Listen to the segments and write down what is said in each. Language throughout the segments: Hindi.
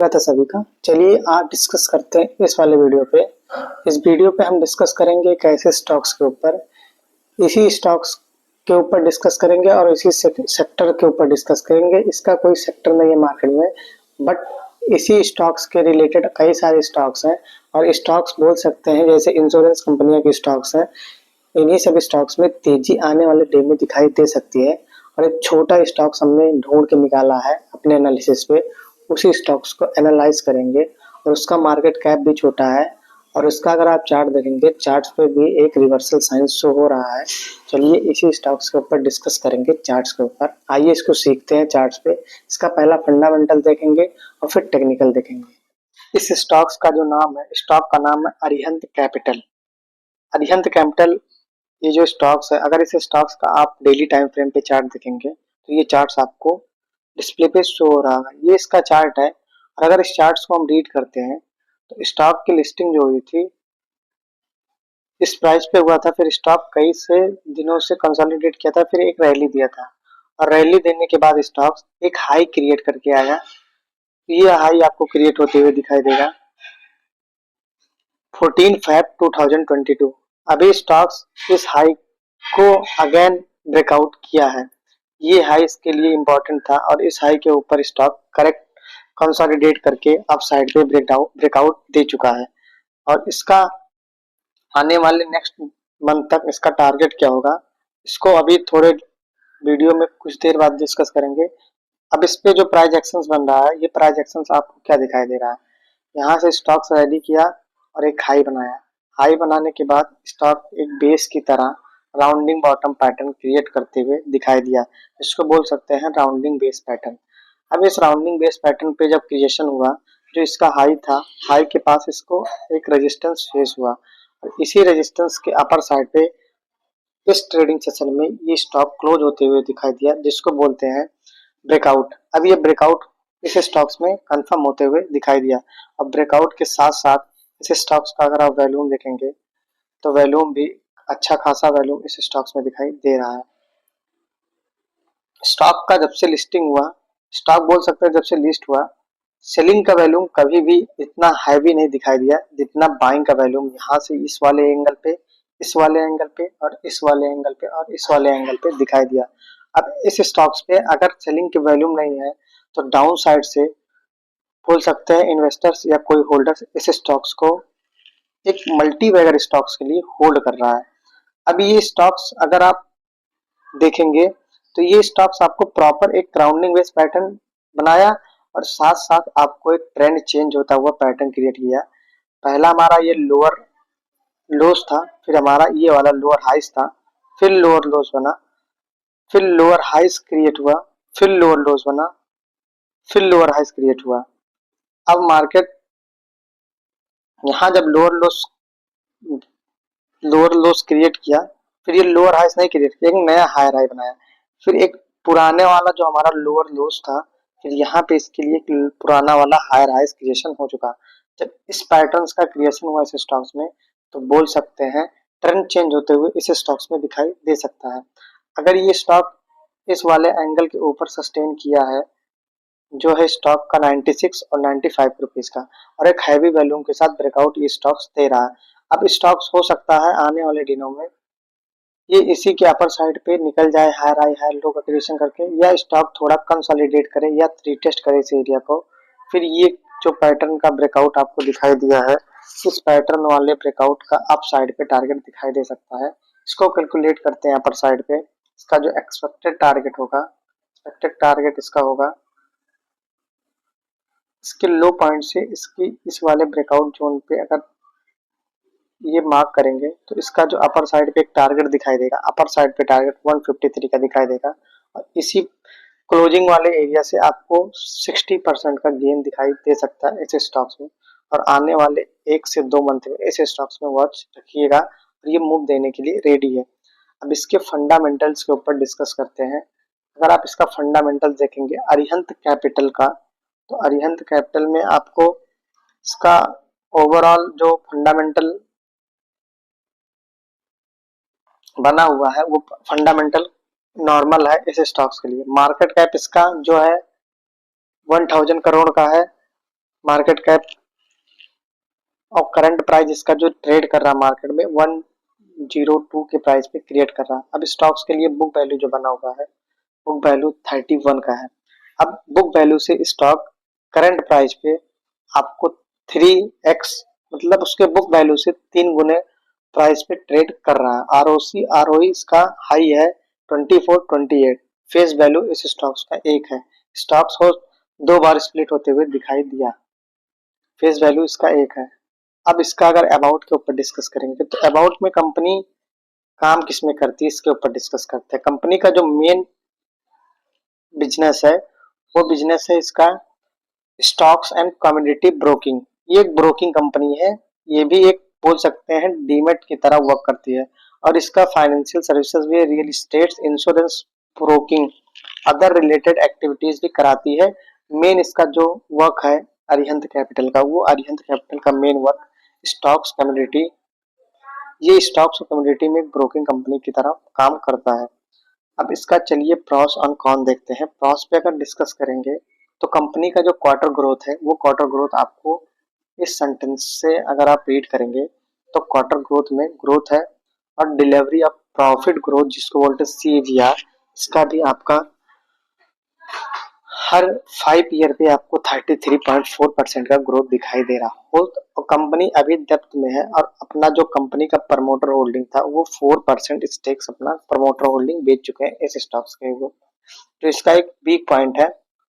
स्वागत है सभी का। चलिए आज डिस्कस करते हैं इस वाले वीडियो पे। इस वीडियो पे हम डिस्कस करेंगे कैसे स्टॉक्स के ऊपर, इसी स्टॉक्स के ऊपर डिस्कस करेंगे और इसी सेक्टर के ऊपर डिस्कस करेंगे। इसका कोई सेक्टर नहीं है मार्केट में, बट इसी स्टॉक्स के रिलेटेड कई सारे स्टॉक्स हैं और स्टॉक्स बोल सकते हैं जैसे इंश्योरेंस कंपनियों के स्टॉक्स हैं। इन्हीं सभी स्टॉक्स में तेजी आने वाले डे में दिखाई दे सकती है और एक छोटा स्टॉक्स हमने ढूंढ के निकाला है अपने एनालिसिस पे। उसी स्टॉक्स को एनालाइज करेंगे और उसका मार्केट कैप भी छोटा है और उसका अगर आप चार्ट देखेंगे, चार्ट्स पे भी एक रिवर्सल साइन शो हो रहा है। चलिए इसी स्टॉक्स के ऊपर डिस्कस करेंगे चार्ट्स के ऊपर। आइए इसको सीखते हैं चार्ट्स पे। इसका पहला फंडामेंटल देखेंगे और फिर टेक्निकल देखेंगे। इस स्टॉक्स का जो नाम है, स्टॉक का नाम है अरिहंत कैपिटल। अरिहंत कैपिटल ये जो स्टॉक्स है, अगर इस स्टॉक्स का आप डेली टाइम फ्रेम पे चार्ट देखेंगे तो ये चार्ट्स आपको डिस्प्ले पे शो हो रहा है। ये इसका चार्ट है और अगर इस चार्ट्स को हम रीड करते हैं तो स्टॉक की लिस्टिंग जो हुई थी इस प्राइस पे हुआ था, फिर स्टॉक कई से दिनों से कंसोलिडेट किया था, फिर एक रैली दिया था और रैली देने के बाद स्टॉक एक हाई क्रिएट करके आया। ये हाई आपको क्रिएट होते हुए दिखाई देगा 14 Feb 2022। अभी स्टॉक्स इस हाई को अगेन ब्रेकआउट किया है। ये हाई इसके लिए इम्पोर्टेंट था और इस हाई के ऊपर स्टॉक करेक्ट कंसोलिडेट करके अप साइड पे ब्रेकआउट दे चुका है और इसका आने वाले नेक्स्ट मंथ तक इसका टारगेट क्या होगा, इसको अभी थोड़े वीडियो में कुछ देर बाद डिस्कस करेंगे। अब इस पे जो प्राइस एक्शंस बन रहा है, ये प्राइस एक्शंस आपको क्या दिखाई दे रहा है। यहाँ से स्टॉक्स रेडी किया और एक हाई बनाया। हाई बनाने के बाद स्टॉक एक बेस की तरह राउंडिंग बॉटम पैटर्न क्रिएट करते हुए दिखाई दिया। इसको बोल सकते हैं राउंडिंग बेस पैटर्न। अब इस राउंडिंग बेस पैटर्न पे जब क्रिएशन हुआ, जो इसका हाई था, हाई के पास इसको एक रेजिस्टेंस फेस हुआ और इसी रेजिस्टेंस के अपर साइड पे इस ट्रेडिंग सेशन में ये स्टॉक क्लोज होते हुए दिखाई दिया, जिसको बोलते हैं ब्रेकआउट। अब ये ब्रेकआउट इस स्टॉक्स में कंफर्म होते हुए दिखाई दिया। अब ब्रेकआउट के साथ साथ इस स्टॉक्स का अगर आप वैल्यूम देखेंगे तो वैल्यूम भी अच्छा खासा वैल्यूम इस स्टॉक्स में दिखाई दे रहा है। स्टॉक का जब से लिस्टिंग हुआ, स्टॉक बोल सकते हैं जब से लिस्ट हुआ, सेलिंग का वैल्यूम कभी भी इतना हैवी नहीं दिखाई दिया जितना बाइंग का वैल्यूम यहाँ से इस वाले एंगल पे, इस वाले एंगल पे और इस वाले एंगल पे और इस वाले एंगल पे दिखाई दिया। अब इस स्टॉक्स पे अगर सेलिंग की वैल्यूम नहीं है तो डाउन साइड से बोल सकते हैं इन्वेस्टर्स या कोई होल्डर्स इस स्टॉक्स को एक मल्टी बैगर स्टॉक्स के लिए होल्ड कर रहा है। अब ये स्टॉक्स अगर आप देखेंगे तो ये स्टॉक्स आपको प्रॉपर एक राउंडिंग बेस पैटर्न बनाया और साथ साथ आपको एक ट्रेंड चेंज होता हुआ पैटर्न क्रिएट किया। पहला हमारा ये लोअर लोस था, फिर हमारा ये वाला लोअर हाइस था, फिर लोअर लोस बना, फिर लोअर हाइस क्रिएट हुआ, फिर लोअर लोस बना, फिर लोअर हाइस क्रिएट हुआ। अब मार्केट यहाँ जब लोअर लोस क्रिएट किया, फिर ये लोअर हाइस नहीं क्रिएट किया, एक नया हायर हाई बनाया, फिर एक पुराने वाला जो हमारा लोअर लोस था, फिर यहाँ पे इसके लिए एक पुराना वाला हायर हाइस क्रिएशन हो चुका। जब इस पैटर्न्स का क्रिएशन हुआ इस स्टॉक्स में तो बोल सकते हैं ट्रेंड चेंज होते हुए इस स्टॉक्स में दिखाई दे सकता है। अगर ये स्टॉक इस वाले एंगल के ऊपर सस्टेन किया है जो है स्टॉक का 96 और 95 रुपीज का और एक हैवी वैल्यूम के साथ ब्रेकआउट ये स्टॉक्स दे रहा है। अब स्टॉक्स हो सकता है आने वाले दिनों में ये इसी के अपर साइड पे निकल जाए हायर हाई हायर लो का क्रिएशन करके, या स्टॉक थोड़ा कंसोलिडेट करे या रीटेस्ट करे इस एरिया को। फिर ये जो पैटर्न का ब्रेकआउट आपको दिखाई दिया है, इस पैटर्न वाले ब्रेकआउट का अप साइड पे टारगेट दिखाई दे सकता है। इसको कैलकुलेट करते हैं अपर साइड पे। इसका जो एक्सपेक्टेड टारगेट होगा, एक्सपेक्टेड टारगेट इसका होगा इसके लो पॉइंट से इसकी इस वाले ब्रेकआउट जोन पे अगर ये मार्क करेंगे तो इसका जो अपर साइड पे एक टारगेट दिखाई देगा, अपर साइड पे टारगेट 153 का दिखाई देगा और इसी क्लोजिंग वाले एरिया से आपको 60% का गेन दिखाई दे सकता है इस स्टॉक्स में। और आने वाले 1 से 2 मंथ में इस स्टॉक्स में वॉच रखिएगा और ये मूव देने के लिए रेडी है। अब इसके फंडामेंटल्स के ऊपर डिस्कस करते हैं। अगर आप इसका फंडामेंटल देखेंगे अरिहंत कैपिटल का, तो अरिहंत कैपिटल में आपको इसका ओवरऑल जो फंडामेंटल बना हुआ है वो फंडामेंटल नॉर्मल है इस स्टॉक्स के लिए। मार्केट कैप इसका जो है 1000 करोड़ का है मार्केट कैप और करंट प्राइस इसका जो ट्रेड कर रहा है मार्केट में 102 के प्राइस पे क्रिएट कर रहा है। अब स्टॉक्स के लिए बुक वैल्यू जो बना हुआ है, बुक वैल्यू 31 का है। अब बुक वैल्यू से स्टॉक करंट प्राइस पे आपको 3x मतलब उसके बुक वैल्यू से 3 गुने प्राइस पे ट्रेड कर रहा है। आरओसी आरओई इसका हाई है 24-28। फेस वैल्यू इस स्टॉक्स का 1 है। स्टॉक्स हो 2 बार स्प्लिट होते हुए दिखाई दिया। फेस वैल्यू इसका 1 है। अब इसका अगर अबाउट के ऊपर डिस्कस करेंगे तो अबाउट में कंपनी काम किसमें करती है इसके ऊपर डिस्कस करते हैं। कंपनी का जो मेन बिजनेस है वो बिजनेस है इसका स्टॉक्स एंड कमोडिटी ब्रोकिंग। ये एक ब्रोकिंग कंपनी है। ये भी एक बोल सकते हैं डीमेट की तरह वर्क करती है। और इसका फाइनेंशियल सर्विसेज भी, real estate, insurance, broking, other related activities भी कराती है। मेन इसका जो वर्क है अरिहंत कैपिटल का, वो अरिहंत कैपिटल का मेन वर्क स्टॉक्स कमोडिटी, ये स्टॉक्स और कमोडिटी में एक ब्रोकिंग कंपनी की तरह काम करता है। अब इसका चलिए प्रॉस और कॉन देखते हैं। प्रॉस पे अगर डिस्कस करेंगे तो कंपनी का जो क्वार्टर ग्रोथ है वो क्वार्टर ग्रोथ आपको इस सेंटेंस से अगर आप रीड करेंगे तो क्वार्टर ग्रोथ में ग्रोथ है और डिलीवरी ऑफ प्रॉफिट ग्रोथ जिसको बोलते हैं CAGR, इसका भी आपका हर 5 ईयर पे आपको 33.4% का ग्रोथ दिखाई दे रहा हो। तो कंपनी अभी डेप्थ में है और अपना जो कंपनी का प्रमोटर होल्डिंग था वो 4% स्टेक्स अपना प्रमोटर होल्डिंग बेच चुके हैं इस स्टॉक्स के वो। तो इसका एक वीक पॉइंट है,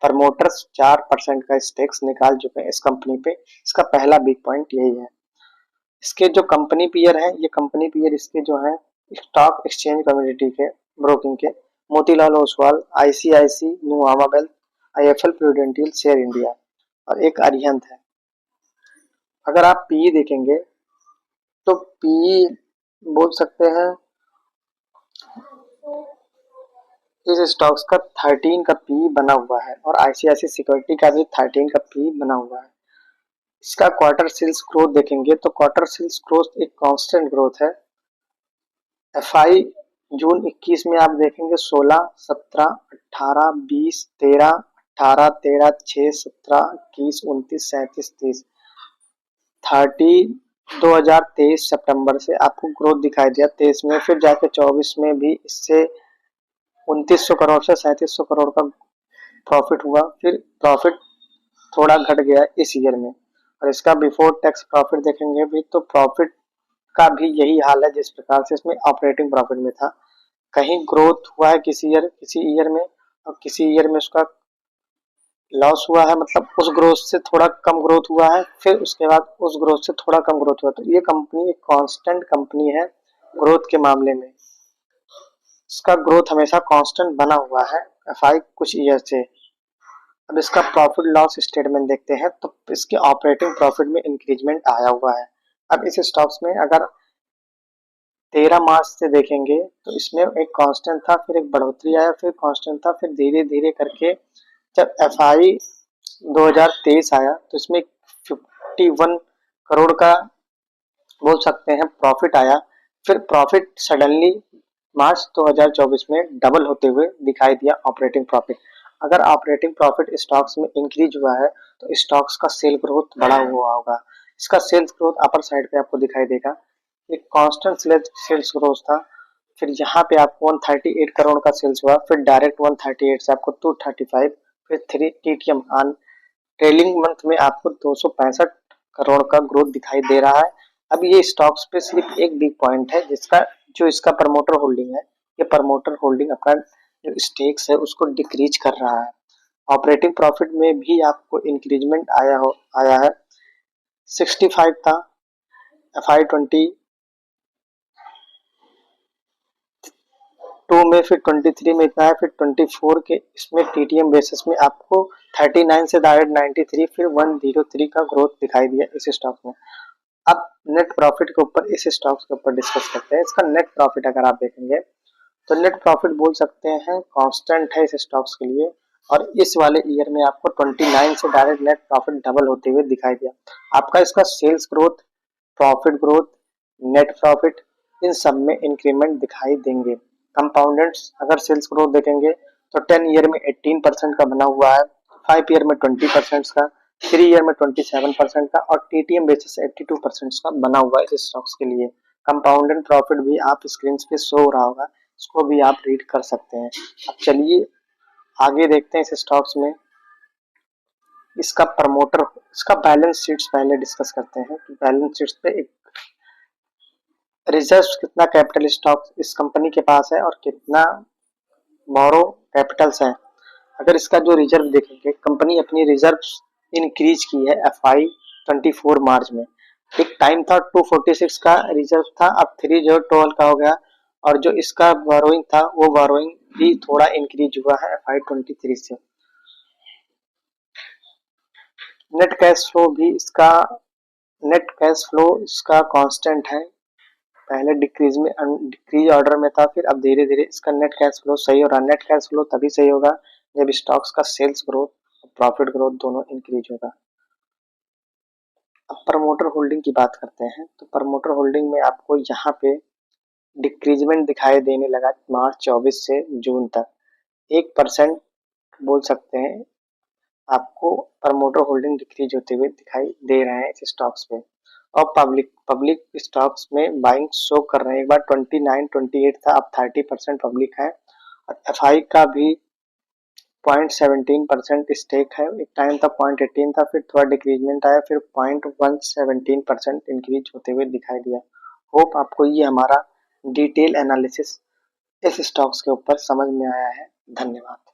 प्रमोटर्स 4% का स्टेक्स निकाल चुके हैं इस कंपनी पे। इसका पहला वीक पॉइंट यही है। इसके जो कंपनी पीयर है, ये कंपनी पीयर इसके जो है स्टॉक एक्सचेंज कम्युनिटी के ब्रोकिंग के Motilal Oswal, ICICI, Nuvama wealth, IIFL prudential, share India और एक अरिहंत है। अगर आप पीई देखेंगे तो पीई बोल सकते हैं इस स्टॉक्स का 13 का पीई बना हुआ है और ICICI सिक्योरिटी का भी 13 का पीई बना हुआ है। इसका क्वार्टर सेल्स ग्रोथ देखेंगे तो क्वार्टर सेल्स ग्रोथ एक कांस्टेंट ग्रोथ है। FI जून 21 में आप देखेंगे 16, 17, 18, 20, 13, 18, 13, 6, 17, 21, 29, 37, 30, 2023 सितंबर से आपको ग्रोथ दिखाई दिया 23 में, फिर जाके 24 में भी इससे 2900 करोड़ से 3700 करोड़ का प्रॉफिट हुआ। फिर प्रॉफिट थोड़ा घट गया इस ईयर में। और इसका बिफोर टैक्स प्रॉफिट देखेंगे भी तो प्रॉफिट का भी यही हाल है जिस प्रकार से इसमें ऑपरेटिंग प्रॉफिट में था। कहीं ग्रोथ हुआ है किसी ईयर में और किसी ईयर में उसका लॉस हुआ है, मतलब उस ग्रोथ से थोड़ा कम ग्रोथ हुआ है, फिर उसके बाद उस ग्रोथ से थोड़ा कम ग्रोथ हुआ। तो ये कंपनी एक कांस्टेंट कंपनी है ग्रोथ के मामले में। इसका ग्रोथ हमेशा कांस्टेंट बना हुआ है FI कुछ ईयर से। अब इसका प्रॉफिट लॉस स्टेटमेंट देखते हैं तो इसके ऑपरेटिंग प्रॉफिट में इंक्रीजमेंट आया हुआ है। अब इस स्टॉक्स में अगर 13 मार्च से देखेंगे तो इसमें एक कांस्टेंट था, फिर एक बढ़ोतरी आया, फिर कांस्टेंट था, फिर धीरे धीरे करके जब FI 2023 आया तो इसमें 51 करोड़ का बोल सकते हैं प्रॉफिट आया। फिर प्रॉफिट सडनली मार्च 2024 में डबल होते हुए दिखाई दिया ऑपरेटिंग प्रॉफिट। अगर ऑपरेटिंग प्रॉफिट स्टॉक्स में इंक्रीज हुआ है तो स्टॉक्स का सेल ग्रोथ बढ़ा हुआ होगा। इसका सेल्स ग्रोथ अपर साइड पे आपको दिखाई देगा, एक कांस्टेंट सेल्स ग्रोथ था। फिर यहाँ पे आपको 138 करोड़ का सेल्स हुआ, फिर डायरेक्ट 138 से आपको 235, फिर 3 TTM ऑन ट्रेलिंग मंथ में आपको 265 करोड़ का ग्रोथ दिखाई दे रहा है। अब ये स्टॉक्स पे सिर्फ एक बिग पॉइंट है जिसका जो इसका प्रमोटर होल्डिंग है, ये प्रमोटर होल्डिंग अपना जो स्टेक्स है उसको डिक्रीज कर रहा है। ऑपरेटिंग प्रॉफिट में भी आपको इंक्रीजमेंट आया है। 65 था FI 22 में, फिर 23 में इतना है, फिर 24 के इसमें TTM बेसिस में आपको 39 से डायरेक्ट 93, फिर 103 का ग्रोथ दिखाई दिया इस स्टॉक में। अब नेट प्रॉफिट के ऊपर इस स्टॉक्स के ऊपर डिस्कस करते हैं। इसका नेट प्रॉफिट अगर आप देखेंगे तो नेट प्रॉफिट बोल सकते हैं कांस्टेंट है इस स्टॉक्स के लिए। और इस वाले ईयर में आपको 29 से डायरेक्ट नेट प्रॉफिट डबल होते हुए दिखाई दिया। आपका इसका sales growth, profit growth, net profit इन सब में इंक्रीमेंट दिखाई देंगे। कंपाउंडेड अगर सेल्स ग्रोथ देखेंगे तो 10 ईयर में 18% का बना हुआ है, 5 ईयर में 20% का, 3 ईयर में 27% का और टीटीएम बेसिस 82% का बना हुआ है इस स्टॉक्स के लिए। कंपाउंडेड प्रॉफिट भी आप स्क्रीन पे शो हो रहा होगा, इसको भी आप रीड कर सकते हैं। अब चलिए आगे देखते हैं इस स्टॉक्स में। इसका बैलेंस शीट्स पहले डिस्कस करते हैं। तो बैलेंस शीट्स पे एक रिजर्व कितना कैपिटल स्टॉक इस कंपनी के पास है और कितना बोरो कैपिटल्स है। अगर इसका जो रिजर्व देखेंगे, कंपनी अपनी रिजर्व इंक्रीज की है FY 24 मार्च में। एक टाइम था 246 का रिजर्व था, अब 3012 का हो गया। और जो इसका बोरोइंग था वो बोरोइंग भी थोड़ा इंक्रीज हुआ है FY 23 से। नेट कैश फ्लो भी इसका नेट कैश फ्लो इसका कांस्टेंट है। पहले डिक्रीज ऑर्डर में था, फिर अब धीरे धीरे इसका नेट कैश फ्लो सही हो रहा है। नेट कैश फ्लो तभी सही होगा जब स्टॉक्स का सेल्स ग्रोथ और प्रॉफिट ग्रोथ दोनों इंक्रीज होगा। अब प्रमोटर होल्डिंग की बात करते हैं। तो प्रमोटर होल्डिंग में आपको यहाँ पे डिक्रीजमेंट दिखाई देने लगा मार्च 24 से जून तक। 1% बोल सकते हैं आपको प्रमोटर होल्डिंग डिक्रीज होते हुए दिखाई दे रहे हैं इस स्टॉक्स पे। और पब्लिक स्टॉक्स में बाइंग शो कर रहे हैं। एक बार 29 28 था, अब 30% पब्लिक है। और FI का भी 0.17% स्टेक है। एक टाइम था 0.18 था, फिर थोड़ा डिक्रीजमेंट आया, फिर 0.117% इंक्रीज होते हुए दिखाई दिया। होप आपको ये हमारा डिटेल एनालिसिस इस स्टॉक्स के ऊपर समझ में आया है। धन्यवाद।